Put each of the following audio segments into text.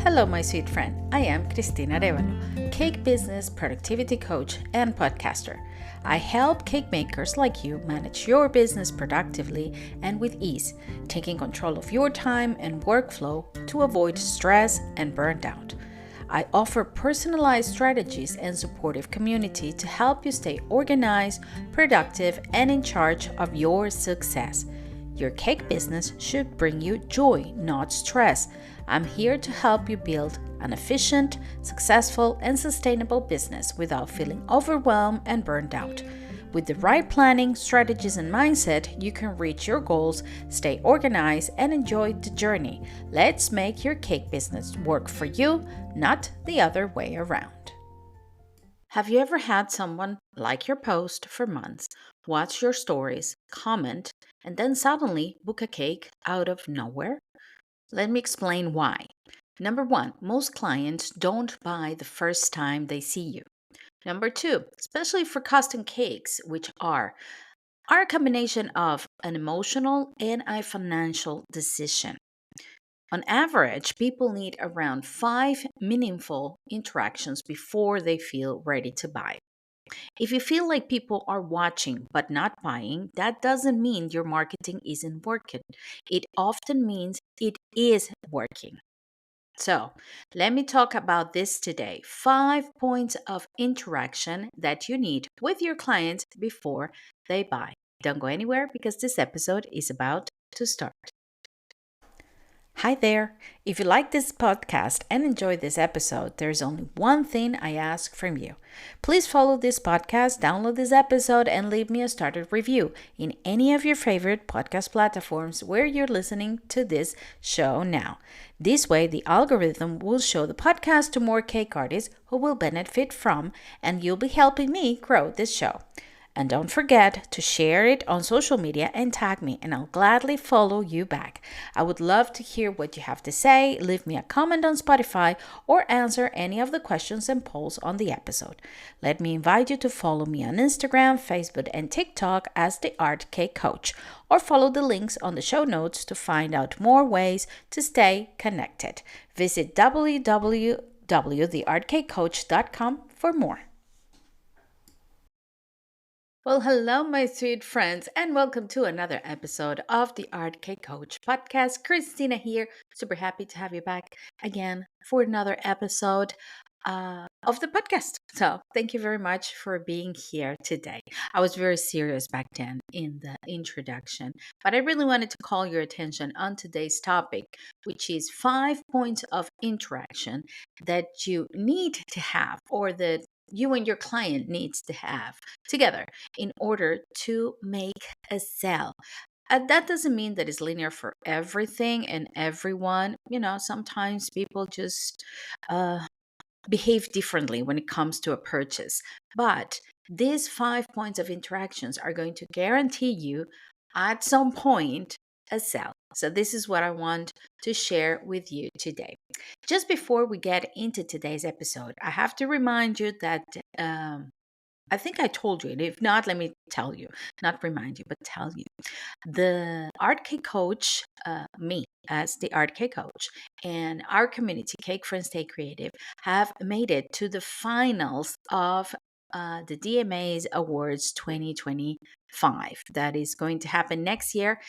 Hello, my sweet friend. I am Cristina Arevalo, cake business, productivity coach, and podcaster. I help cake makers like you manage your business productively and with ease, taking control of your time and workflow to avoid stress and burnt out. I offer personalized strategies and supportive community to help you stay organized, productive, and in charge of your success. Your cake business should bring you joy, not stress. I'm here to help you build an efficient, successful, and sustainable business without feeling overwhelmed and burned out. With the right planning, strategies, and mindset, you can reach your goals, stay organized, and enjoy the journey. Let's make your cake business work for you, not the other way around. Have you ever had someone like your post for months, watch your stories, comment, and then suddenly book a cake out of nowhere? Let me explain why. Number one, most clients don't buy the first time they see you. Number two, especially for custom cakes, which are a combination of an emotional and a financial decision. On average, people need around 5 meaningful interactions before they feel ready to buy. If you feel like people are watching but not buying, that doesn't mean your marketing isn't working. It often means it is working. So, let me talk about this today. 5 points of interaction that you need with your clients before they buy. Don't go anywhere because this episode is about to start. Hi there. If you like this podcast and enjoy this episode, there's only one thing I ask from you. Please follow this podcast, download this episode, and leave me a started review in any of your favorite podcast platforms where you're listening to this show now. This way, the algorithm will show the podcast to more cake artists who will benefit from, and you'll be helping me grow this show. And don't forget to share it on social media and tag me, and I'll gladly follow you back. I would love to hear what you have to say. Leave me a comment on Spotify or answer any of the questions and polls on the episode. Let me invite you to follow me on Instagram, Facebook, and TikTok as the Art Cake Coach, or follow the links on the show notes to find out more ways to stay connected. Visit www.theartcakecoach.com for more. Well, hello, my sweet friends, and welcome to another episode of the Art Cake Coach podcast. Christina here. Super happy to have you back again for another episode of the podcast. So, thank you very much for being here today. I was very serious back then in the introduction, but I really wanted to call your attention on today's topic, which is 5 points of interaction that you need to have, or that you and your client needs to have together in order to make a sale. That doesn't mean that it's linear for everything and everyone. Sometimes people just uh, behave differently when it comes to a purchase. But these 5 points of interactions are going to guarantee you at some point a sale. So, this is what I want to share with you today. Just before we get into today's episode, I have to remind you that I think I told you, and if not, let me tell you, not remind you, but tell you. The Art Cake Coach, me as the Art Cake Coach, and our community, Cake Friends Stay Creative, have made it to the finals of the DMA's Awards 2025. That is going to happen next year.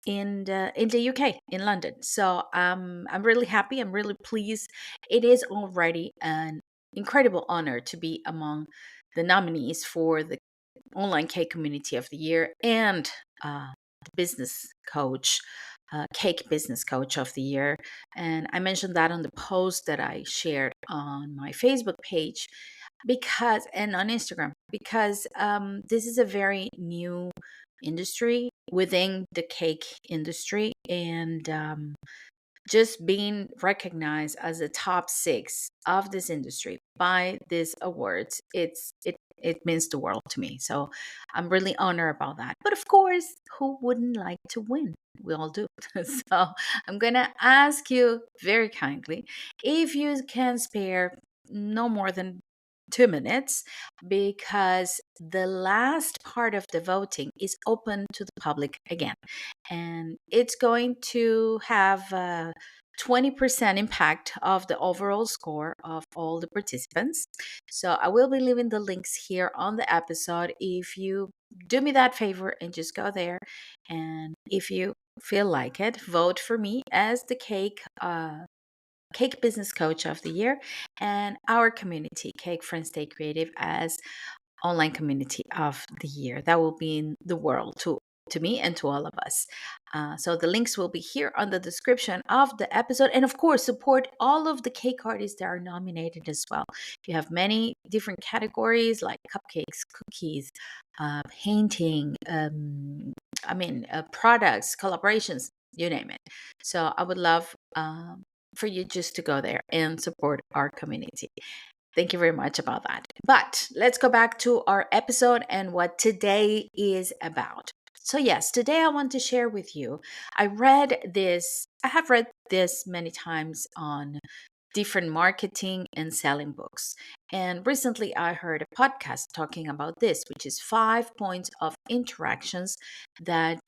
In the UK, in London. So I'm really happy. I'm really pleased. It is already an incredible honor to be among the nominees for the Online Cake Community of the Year and the Business Coach, Cake Business Coach of the Year. And I mentioned that on the post that I shared on my Facebook page and on Instagram, because this is a very new industry within the cake industry, and just being recognized as the top six of this industry by these awards, it means the world to me. So I'm really honored about that. But of course, who wouldn't like to win? We all do. So I'm gonna ask you very kindly if you can spare no more than 2 minutes, because the last part of the voting is open to the public again, and it's going to have 20% impact of the overall score of all the participants. So I will be leaving the links here on the episode. If you do me that favor and just go there, and if you feel like it, vote for me as the Cake Business Coach of the Year, and our community, Cake Friends Stay Creative, as Online Community of the Year. That will be in the world to me and to all of us. So the links will be here on the description of the episode. And of course, support all of the cake artists that are nominated as well. You have many different categories like cupcakes, cookies, painting, products, collaborations, you name it. So I would love for you just to go there and support our community. Thank you very much about that. But let's go back to our episode and what today is about. So, yes, today I want to share with you. I have read this many times on different marketing and selling books. And recently I heard a podcast talking about this, which is 5 points of interactions that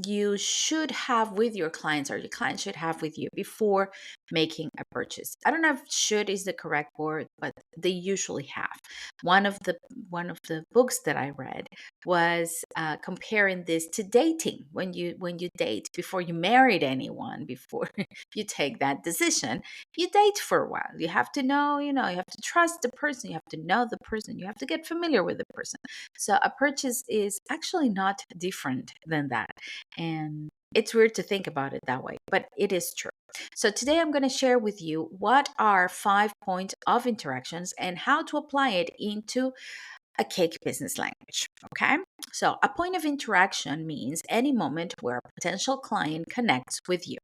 you should have with your clients, or your client should have with you before making a purchase. I don't know if should is the correct word, but they usually have. One of the books that I read was comparing this to dating. When you date, before you married anyone, before you take that decision, you date for a while. You have to know, you have to trust the person, you have to know the person, you have to get familiar with the person. So a purchase is actually not different than that. And it's weird to think about it that way, but it is true. So today I'm going to share with you what are 5 points of interactions and how to apply it into a cake business language. Okay. So a point of interaction means any moment where a potential client connects with you.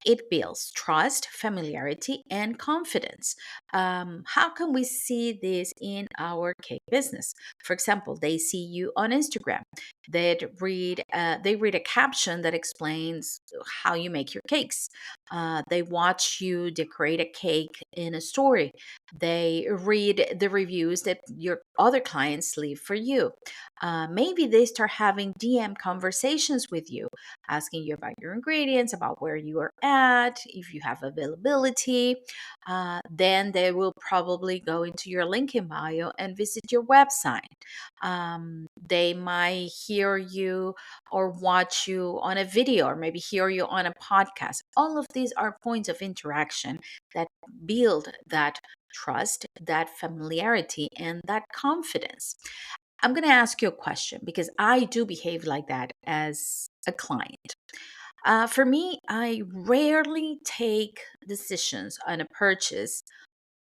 It builds trust, familiarity, and confidence. How can we see this in our cake business? For example, they see you on Instagram. They read a caption that explains how you make your cakes. They watch you decorate a cake in a story. They read the reviews that your other clients leave for you. Maybe they start having DM conversations with you, asking you about your ingredients, about where you are at, if you have availability. Then they will probably go into your link in bio and visit your website. They might hear you or watch you on a video, or maybe hear you on a podcast. All of these are points of interaction that build that trust, that familiarity, and that confidence. I'm going to ask you a question because I do behave like that as a client. For me, I rarely take decisions on a purchase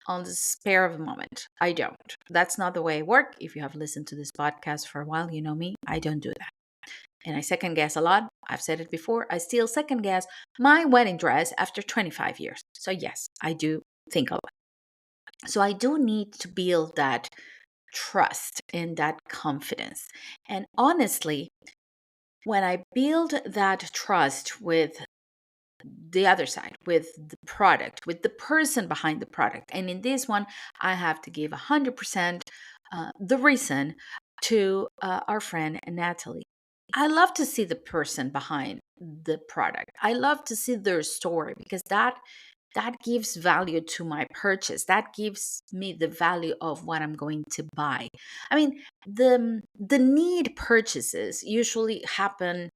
on the spare of a moment. I don't. That's not the way I work. If you have listened to this podcast for a while, you know me. I don't do that. And I second guess a lot. I've said it before. I still second guess my wedding dress after 25 years. So, yes, I do think a lot. So, I do need to build that trust and that confidence. And honestly, when I build that trust with the other side, with the product, with the person behind the product, and in this one, I have to give 100% the reason to our friend Natalie. I love to see the person behind the product. I love to see their story because that gives value to my purchase. That gives me the value of what I'm going to buy. I mean, the need purchases usually happen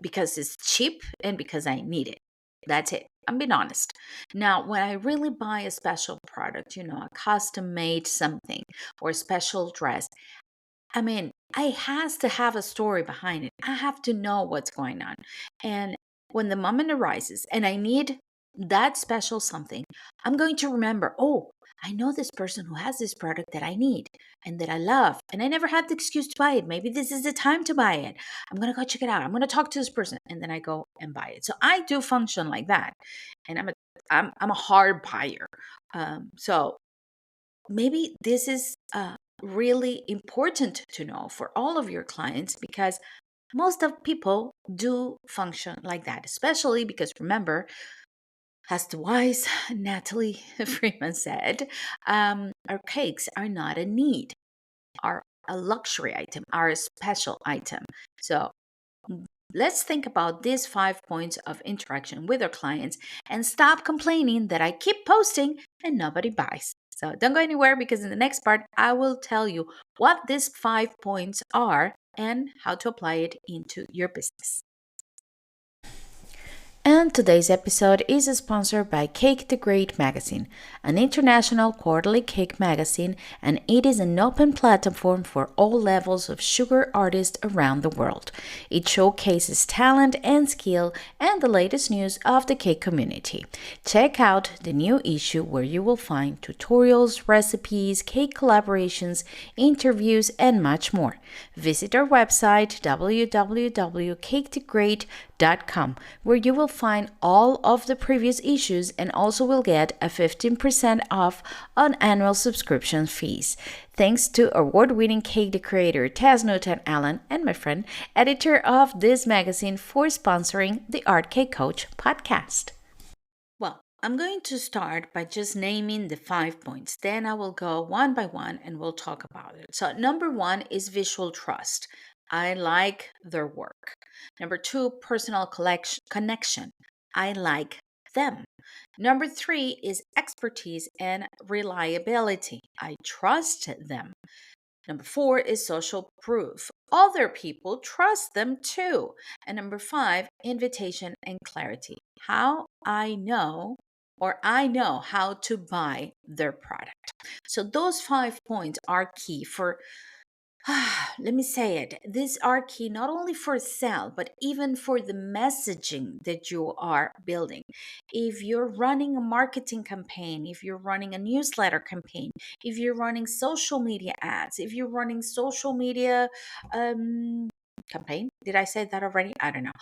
because it's cheap and because I need it. That's it. I'm being honest. Now, when I really buy a special product, a custom made something or a special dress, I mean, I has to have a story behind it. I have to know what's going on. And when the moment arises and I need that special something, I'm going to remember, oh, I know this person who has this product that I need and that I love. And I never had the excuse to buy it. Maybe this is the time to buy it. I'm going to go check it out. I'm going to talk to this person. And then I go and buy it. So I do function like that. And I'm a hard buyer. So maybe this is really important to know for all of your clients, because most of people do function like that, especially because remember, as the wise Natalie Freeman said, our cakes are not a need, are a luxury item, are a special item. So Let's think about these 5 points of interaction with our clients and stop complaining that I keep posting and nobody buys. So don't go anywhere because in the next part, I will tell you what these 5 points are and how to apply it into your business. And today's episode is sponsored by Cake the Great magazine, an international quarterly cake magazine, and it is an open platform for all levels of sugar artists around the world. It showcases talent and skill and the latest news of the cake community. Check out the new issue where you will find tutorials, recipes, cake collaborations, interviews, and much more. Visit our website www.cakethegreat.com where you will find all of the previous issues and also will get a 15% off on annual subscription fees. Thanks to award-winning cake decorator Taz Newton Allen and my friend, editor of this magazine, for sponsoring the Art Cake Coach podcast. Well, I'm going to start by just naming the 5 points. Then I will go one by one and we'll talk about it. So, number one is visual trust. I like their work. Number two, personal connection. I like them. Number three is expertise and reliability. I trust them. Number four is social proof. Other people trust them too. And number five, invitation and clarity. How I know or I know how to buy their product. So those 5 points are key for let me say it. These are key not only for sale, but even for the messaging that you are building. If you're running a marketing campaign, if you're running a newsletter campaign, if you're running social media ads, if you're running social media campaign, did I say that already? I don't know.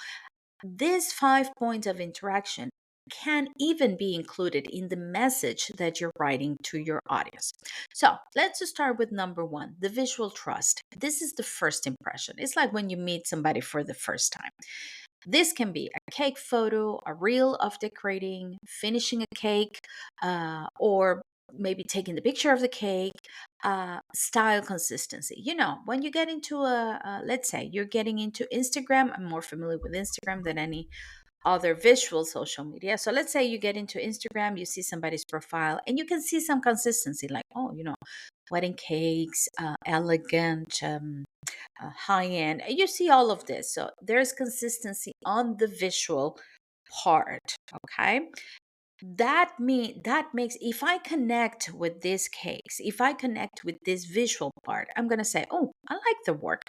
These 5 points of interaction can even be included in the message that you're writing to your audience. So let's just start with number one, the visual trust. This is the first impression. It's like when you meet somebody for the first time. This can be a cake photo, a reel of decorating, finishing a cake, or maybe taking the picture of the cake, style consistency. You know, when you get into let's say you're getting into Instagram, I'm more familiar with Instagram than any other visual social media. So let's say you get into Instagram, you see somebody's profile, and you can see some consistency, like, oh, wedding cakes, elegant, high end. You see all of this. So there's consistency on the visual part. Okay. That makes, if I connect with these cakes, if I connect with this visual part, I'm gonna say, oh, I like the work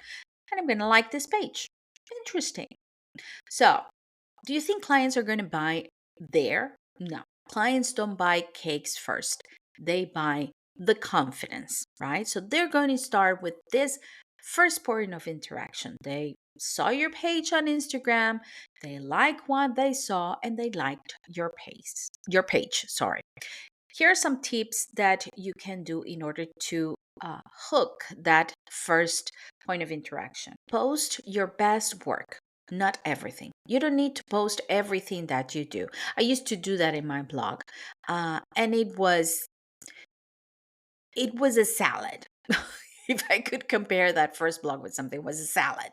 and I'm gonna like this page. Interesting. So do you think clients are going to buy there? No. Clients don't buy cakes first. They buy the confidence, right? So they're going to start with this first point of interaction. They saw your page on Instagram, they like what they saw, and they liked your page, sorry. Here are some tips that you can do in order to hook that first point of interaction. Post your best work, not everything. You don't need to post everything that you do. I used to do that in my blog, and it was a salad. If I could compare that first blog with something, it was a salad,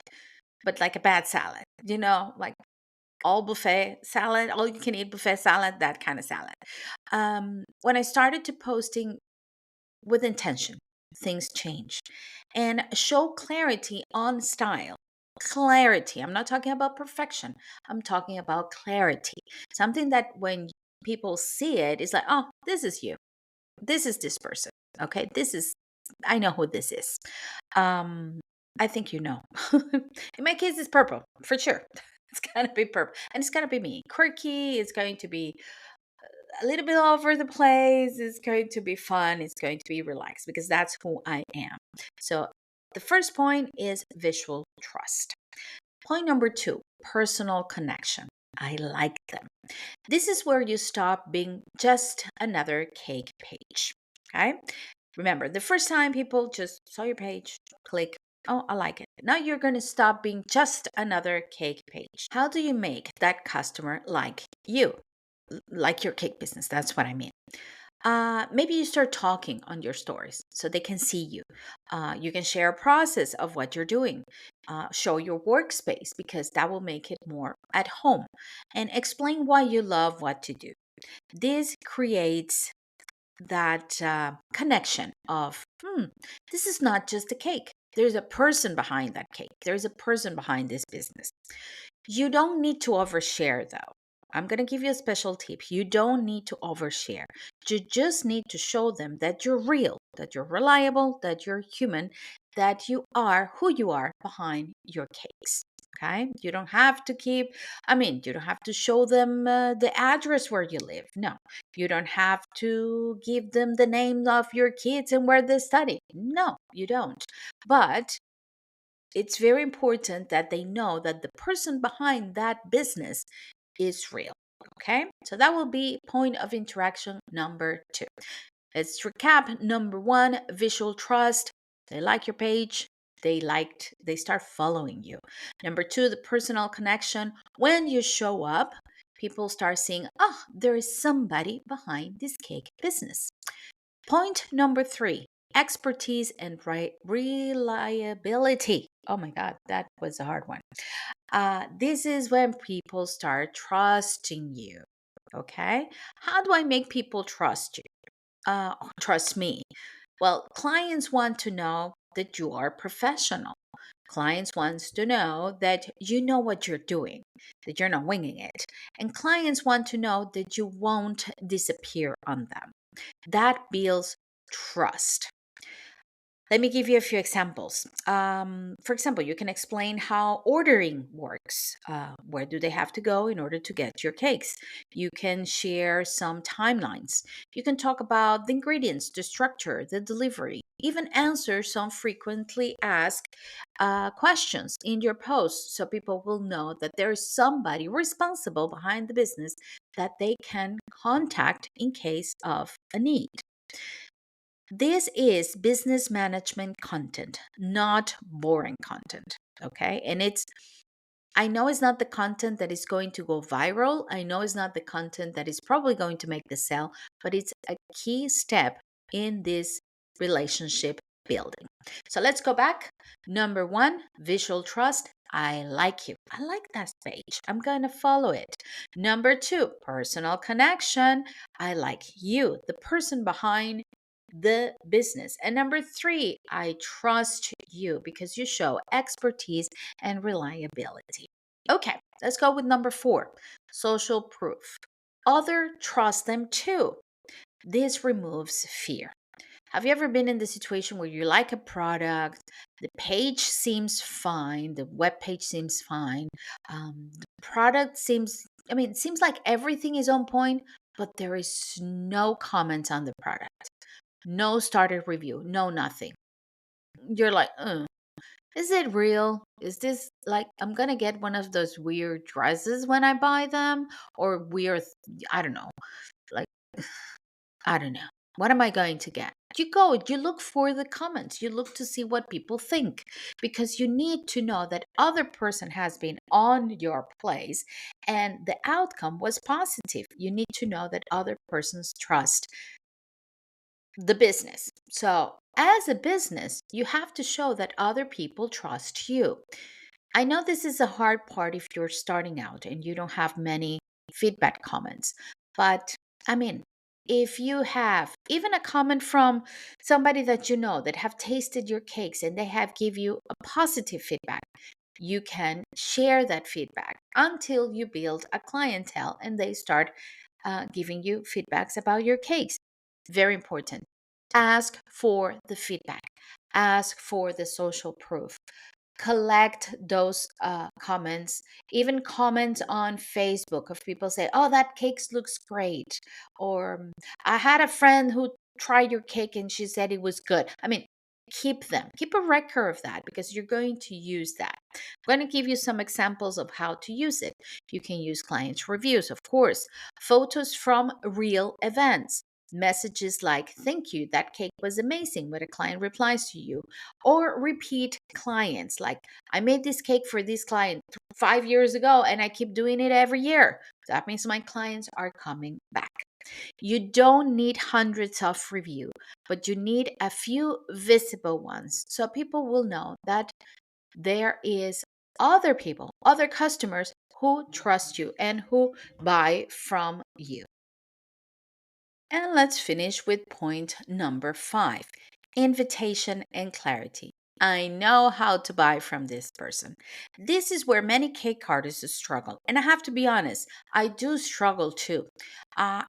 but like a bad salad. Like all buffet salad, all you can eat buffet salad, that kind of salad. When I started to posting with intention, things changed. And show clarity on style. Clarity. I'm not talking about perfection. I'm talking about clarity. Something that when people see it, it's like, oh, this is you. This is this person. Okay. I know who this is. I think you know. In my case, it's purple for sure. It's gonna be purple, and it's gonna be me. Quirky. It's going to be a little bit all over the place. It's going to be fun. It's going to be relaxed because that's who I am. So the first point is visual trust. Point number two, personal connection. I like them. This is where you stop being just another cake page. Okay. Remember, the first time people just saw your page, click, oh, I like it. Now you're going to stop being just another cake page. How do you make that customer like you? Like your cake business? That's what I mean. Maybe you start talking on your stories so they can see you. You can share a process of what you're doing. Show your workspace because that will make it more at home. And explain why you love what to do. This creates that connection of, this is not just a cake. There's a person behind that cake. There's a person behind this business. You don't need to overshare, though. I'm going to give you a special tip. You don't need to overshare. You just need to show them that you're real, that you're reliable, that you're human, that you are who you are behind your cakes. Okay? You don't have to you don't have to show them the address where you live. No. You don't have to give them the name of your kids and where they study. No, you don't. But it's very important that they know that the person behind that business is real. Okay, so that will be point of interaction number 2. Let's recap. Number 1, visual trust. They like your page. They start following you. Number 2, the personal connection. When you show up, people start seeing, oh, there is somebody behind this cake business. Point number 3, expertise and reliability. Oh my God, that was a hard one. This is when people start trusting you. Okay. How do I make people trust you? Trust me? Well, clients want to know that you are professional. Clients wants to know that you know what you're doing, that you're not winging it. And clients want to know that you won't disappear on them. That builds trust. Let me give you a few examples. For example, you can explain how ordering works. Where do they have to go in order to get your cakes? You can share some timelines. You can talk about the ingredients, the structure, the delivery, even answer some frequently asked questions in your posts so people will know that there is somebody responsible behind the business that they can contact in case of a need. This is business management content, not boring content. Okay. I know it's not the content that is going to go viral. I know it's not the content that is probably going to make the sale, but it's a key step in this relationship building. So let's go back. Number 1, visual trust. I like you. I like that page. I'm going to follow it. Number 2, personal connection. I like you, the person behind the business. And number 3, I trust you because you show expertise and reliability. Okay, let's go with number 4, social proof. Other trust them too. This removes fear. Have you ever been in the situation where you like a product, the page seems fine, the web page seems fine, the product seems, it seems like everything is on point, but there is no comment on the product, no started review, no nothing. You're like, is it real? Is this like I'm gonna get one of those weird dresses when I buy them? Or weird, I don't know, like, I don't know. What am I going to get? You look for the comments, you look to see what people think because you need to know that other person has been on your place and the outcome was positive. You need to know that other persons trust the business. So, as a business, you have to show that other people trust you. I know this is a hard part if you're starting out and you don't have many feedback comments, but I mean, if you have even a comment from somebody that you know that have tasted your cakes and they have give you a positive feedback, you can share that feedback until you build a clientele and they start giving you feedbacks about your cakes. Very important. Ask for the feedback. Ask for the social proof. Collect those comments, even comments on Facebook of people say, oh, that cake looks great. Or I had a friend who tried your cake and she said it was good. Keep them, keep a record of that because you're going to use that. I'm going to give you some examples of how to use it. You can use clients' reviews, of course, photos from real events. Messages like, thank you, that cake was amazing, when a client replies to you, or repeat clients like, I made this cake for this client 5 years ago and I keep doing it every year. That means my clients are coming back. You don't need hundreds of review, but you need a few visible ones so people will know that there is other people, other customers who trust you and who buy from you. And let's finish with point number 5, invitation and clarity. I know how to buy from this person. This is where many cake artists struggle. And I have to be honest, I do struggle too.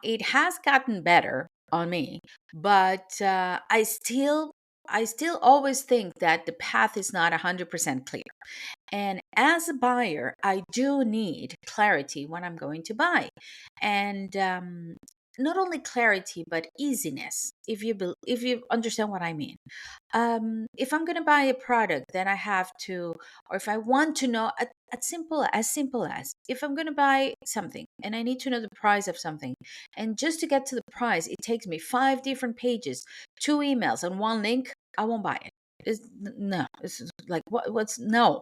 It has gotten better on me, but I still always think that the path is not 100% clear. And as a buyer, I do need clarity when I'm going to buy. And not only clarity, but easiness, if you understand what I mean. If I'm going to buy a product, then I have to, or if I want to know, as simple as if I'm going to buy something and I need to know the price of something, and just to get to the price, it takes me 5 different pages, 2 emails, and one link. I won't buy it. No, it's like what's no,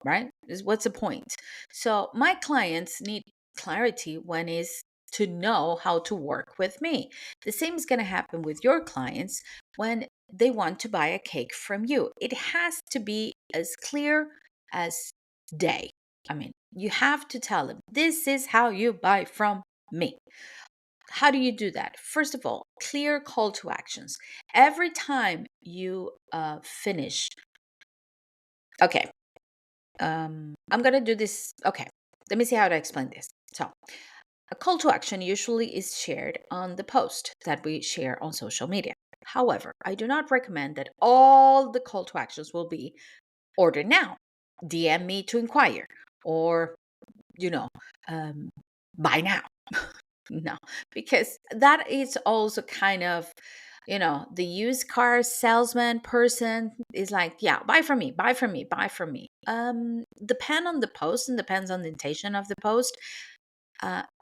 right? Is what's the point? So my clients need clarity when is to know how to work with me. The same is going to happen with your clients when they want to buy a cake from you. It has to be as clear as day. I mean, you have to tell them this is how you buy from me. How do you do that? First of all, clear call to actions. Every time you finish, okay, I'm gonna do this. Okay, let me see how to explain this. So, a call to action usually is shared on the post that we share on social media. However, I do not recommend that all the call to actions will be order now, DM me to inquire, or you know, um, buy now. No, because that is also kind of, the used car salesman person is like, yeah, buy from me, buy from me, buy from me. Depend on the post and depends on the intention of the post.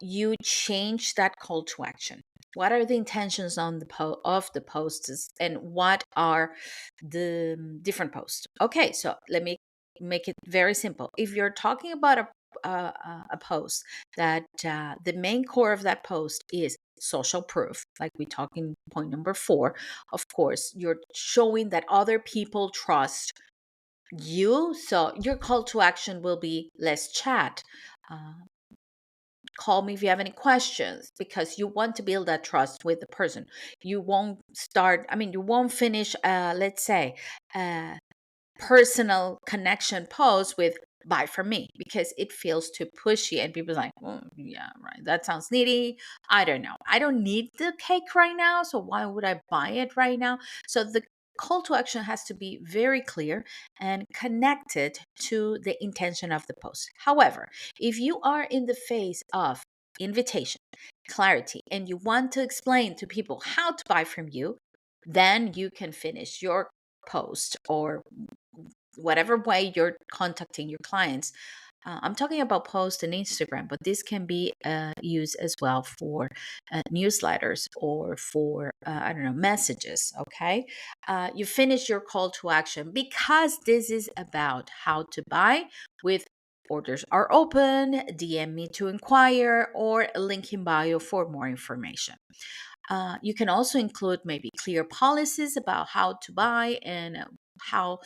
You change that call to action. What are the intentions on of the posts, and what are the different posts? Okay, so let me make it very simple. If you're talking about a post that the main core of that post is social proof, like we talk in point number 4, of course, you're showing that other people trust you. So your call to action will be let's chat. Uh, Call me if you have any questions, because you want to build that trust with the person. You won't you won't finish, let's say, a personal connection post with buy from me, because it feels too pushy and people are like, oh, yeah, right, that sounds needy. I don't know, I don't need the cake right now, so why would I buy it right now? So the call to action has to be very clear and connected to the intention of the post. However, if you are in the phase of invitation, clarity, and you want to explain to people how to buy from you, then you can finish your post, or whatever way you're contacting your clients. I'm talking about post and Instagram, but this can be used as well for newsletters, or for, I don't know, messages. Okay. You finish your call to action, because this is about how to buy with orders are open, DM me to inquire, or link in bio for more information. You can also include maybe clear policies about how to buy, and how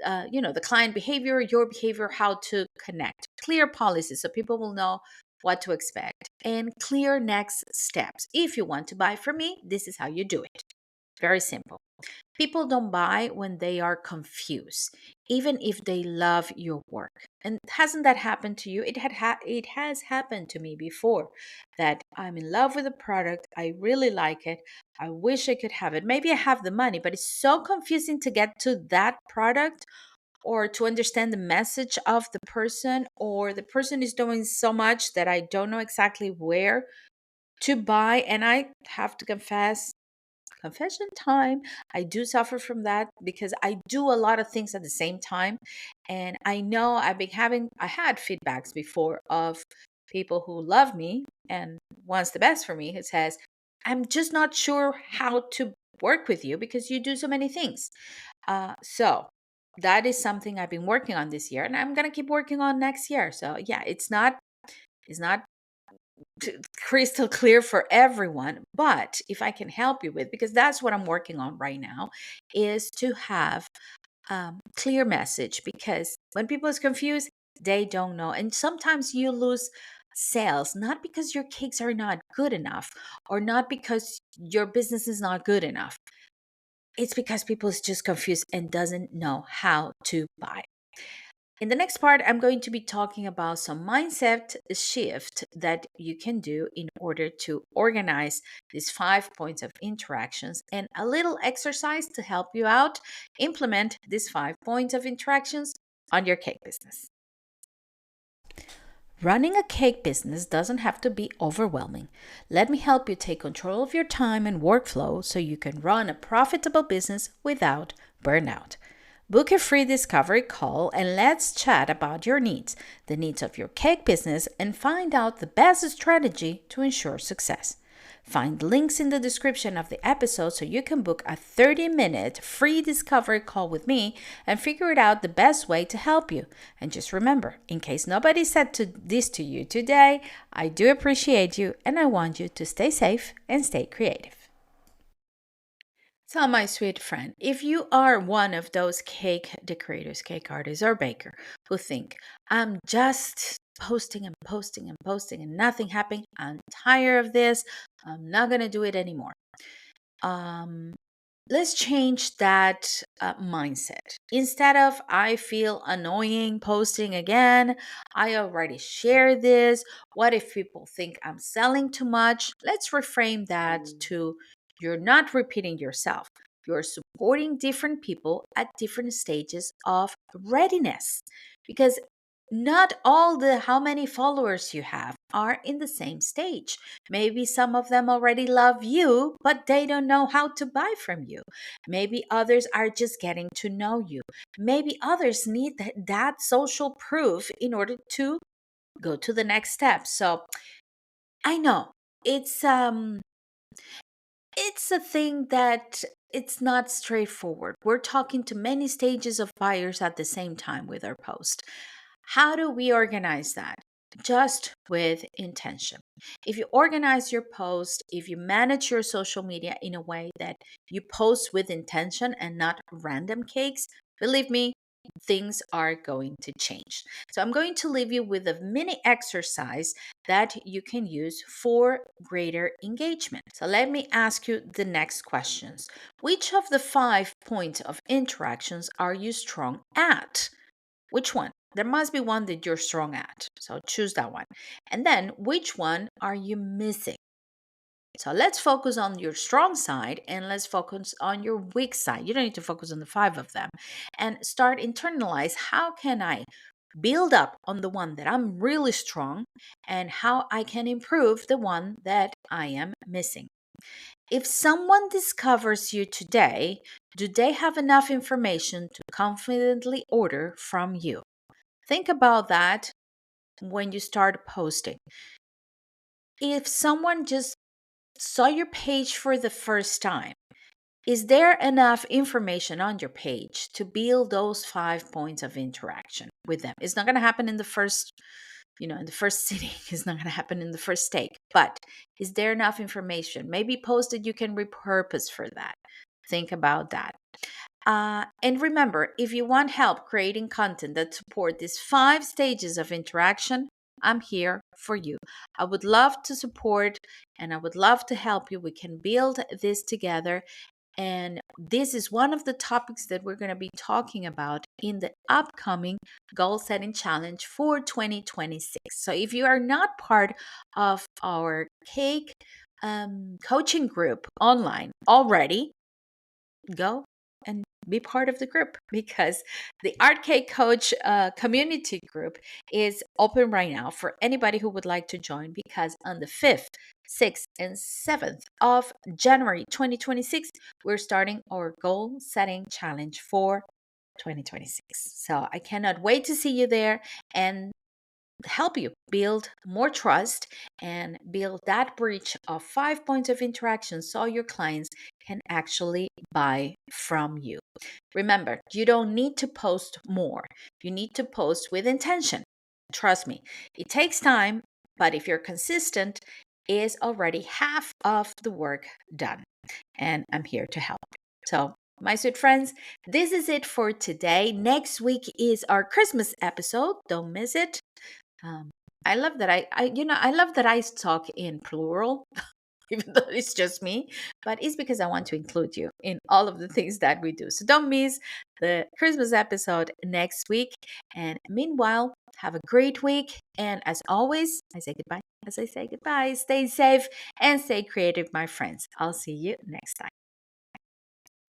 the client behavior, your behavior, how to connect. Clear policies so people will know what to expect, and clear next steps. If you want to buy from me, this is how you do it. Very simple. People don't buy when they are confused, even if they love your work. And hasn't that happened to you? It has happened to me before, that I'm in love with a product, I really like it, I wish I could have it. Maybe I have the money, but it's so confusing to get to that product, or to understand the message of the person, or the person is doing so much that I don't know exactly where to buy. And I have to confession time, I do suffer from that, because I do a lot of things at the same time. And I know I had feedbacks before of people who love me and wants the best for me, who says, I'm just not sure how to work with you because you do so many things. So that is something I've been working on this year, and I'm going to keep working on next year. So yeah, it's not crystal clear for everyone, but if I can help you with, because that's what I'm working on right now, is to have clear message, because when people is confused, they don't know. And sometimes you lose sales, not because your cakes are not good enough or not because your business is not good enough. It's because people is just confused and doesn't know how to buy. In the next part, I'm going to be talking about some mindset shift that you can do in order to organize these 5 points of interactions, and a little exercise to help you out implement these 5 points of interactions on your cake business. Running a cake business doesn't have to be overwhelming. Let me help you take control of your time and workflow so you can run a profitable business without burnout. Book a free discovery call and let's chat about your needs, the needs of your cake business, and find out the best strategy to ensure success. Find links in the description of the episode so you can book a 30-minute free discovery call with me and figure it out the best way to help you. And just remember, in case nobody said this to you today, I do appreciate you and I want you to stay safe and stay creative. So, my sweet friend, if you are one of those cake decorators, cake artists, or baker who think, I'm just posting and posting and posting and nothing happening, I'm tired of this, I'm not going to do it anymore. Um, let's change that mindset. Instead of, I feel annoying posting again, I already shared this, what if people think I'm selling too much? Let's reframe that to, you're not repeating yourself. You're supporting different people at different stages of readiness, because not all the how many followers you have are in the same stage. Maybe some of them already love you, but they don't know how to buy from you. Maybe others are just getting to know you. Maybe others need that social proof in order to go to the next step. So I know it's it's a thing that it's not straightforward. We're talking to many stages of buyers at the same time with our post. How do we organize that? Just with intention. If you organize your post, if you manage your social media in a way that you post with intention and not random cakes, believe me, things are going to change. So, I'm going to leave you with a mini exercise that you can use for greater engagement. So, let me ask you the next questions. Which of the 5 points of interactions are you strong at? Which one? There must be one that you're strong at. So, choose that one. And then, which one are you missing? So let's focus on your strong side and let's focus on your weak side. You don't need to focus on the 5 of them, and start internalize, how can I build up on the one that I'm really strong and how I can improve the one that I am missing. If someone discovers you today, do they have enough information to confidently order from you? Think about that when you start posting. If someone just saw your page for the first time, is there enough information on your page to build those 5 points of interaction with them? It's not going to happen in the first, in the first sitting. It's not going to happen in the first take. But is there enough information? Maybe post that you can repurpose for that. Think about that. And remember, if you want help creating content that support these 5 stages of interaction, I'm here for you. I would love to support and I would love to help you. We can build this together. And this is one of the topics that we're going to be talking about in the upcoming goal setting challenge for 2026. So if you are not part of our cake coaching group online already, go and be part of the group, because the Art Cake Coach community group is open right now for anybody who would like to join, because on the 5th, 6th, and 7th of January 2026, we're starting our goal setting challenge for 2026. So I cannot wait to see you there and help you build more trust and build that bridge of 5 points of interaction so your clients can actually buy from you. Remember, you don't need to post more. You need to post with intention. Trust me, it takes time. But if you're consistent, is already half of the work done. And I'm here to help. So, my sweet friends, this is it for today. Next week is our Christmas episode. Don't miss it. I love that I love that I talk in plural, even though it's just me, but it's because I want to include you in all of the things that we do. So don't miss the Christmas episode next week. And meanwhile, have a great week. And as always, I say goodbye. As I say goodbye, stay safe and stay creative, my friends. I'll see you next time.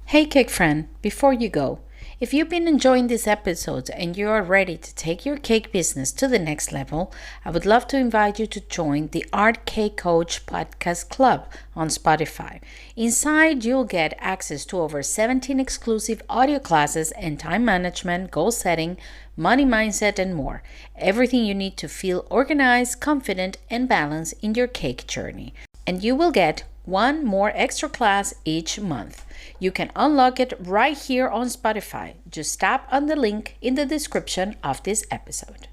Hey, cake friend, before you go, if you've been enjoying these episodes and you are ready to take your cake business to the next level, I would love to invite you to join the Art Cake Coach Podcast Club on Spotify. Inside, you'll get access to over 17 exclusive audio classes and time management, goal setting, money mindset, and more. Everything you need to feel organized, confident, and balanced in your cake journey. And you will get one more extra class each month. You can unlock it right here on Spotify. Just tap on the link in the description of this episode.